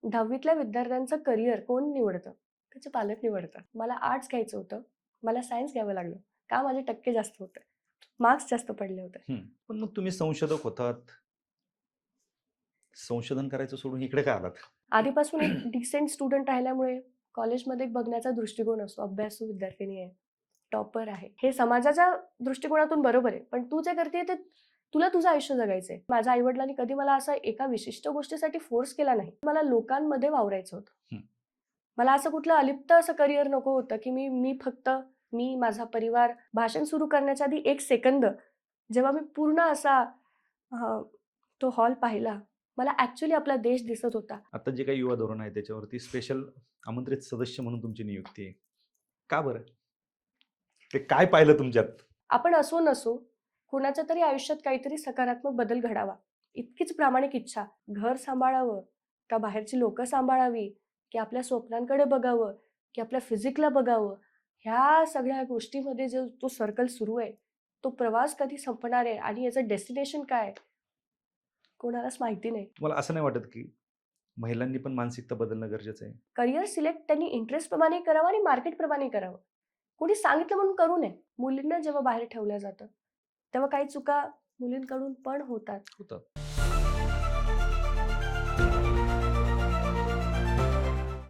10वीतल्या विद्यार्थ्यांचं करिअर कोण निवडतं? त्याचे पालक निवडतात. मला आर्ट्स घ्यायचं होतं. मला सायन्स घ्यावं लागलं. का? माझे टक्के जास्त होते. मार्क्स जास्त पडले होते. पण मग तुम्ही संशोधक होतात. संशोधन करायचं सोडून इकडे का आलात? आधीपासून एक डिसेंट स्टुडंट राहिल्यामुळे कॉलेजमध्ये एक बघण्याचा दृष्टिकोन असतो. अभ्यासू विद्यार्थिनी आहे, टॉपर आहे. हे समाजाच्या दृष्टिकोनातून बरोबर आहे. पण तू जे करतेय ते तुला तुझं आयुष्य जगायचंय. माझ्या आई-वडिलांनी कधी मला असं एका विशिष्ट गोष्टीसाठी फोर्स केला नाही. मला लोकांमध्ये वावरायचं होतं. हं. मला असं कुठलं अलिप्त असं करिअर नको होतं, की मी फक्त माझा परिवार भाषण सुरू करण्याच्या आधी 1 सेकंद जेव्हा मी पूर्ण असा अ, तो हॉल पाहिला, मला ॲक्चुअली आपला देश दिसत होता. आता जे काही युवा धोरण आहे त्याच्यावरती स्पेशल आमंत्रित सदस्य म्हणून तुमची नियुक्ती आहे. का बरं? ते काय पाहिलं तुमच्यात? आपण असो नसो, कुणाच्या तरी आयुष्यात काहीतरी सकारात्मक बदल घडावा, इतकीच प्रामाणिक इच्छा. घर सांभाळावं, का बाहेरची लोकं सांभाळावी, की आपल्या स्वप्नांकडे बघावं, की आपल्या फिजिकला बघावं, ह्या सगळ्या गोष्टीमध्ये जो तो सर्कल सुरू आहे, तो प्रवास कधी संपणार आहे आणि याचं डेस्टिनेशन काय आहे, कोणालाच माहिती नाही. तुम्हाला असं नाही वाटत की महिलांनी पण मानसिकता बदलणं गरजेचं आहे? करियर सिलेक्ट त्यांनी इंटरेस्टप्रमाणे करावं आणि मार्केटप्रमाणे करावं. कोणी सांगितलं म्हणून करू नये. मुलींना जेव्हा बाहेर ठेवलं जातं, तेव्हा काही चुका मुलींकडून पण होतात. होतं.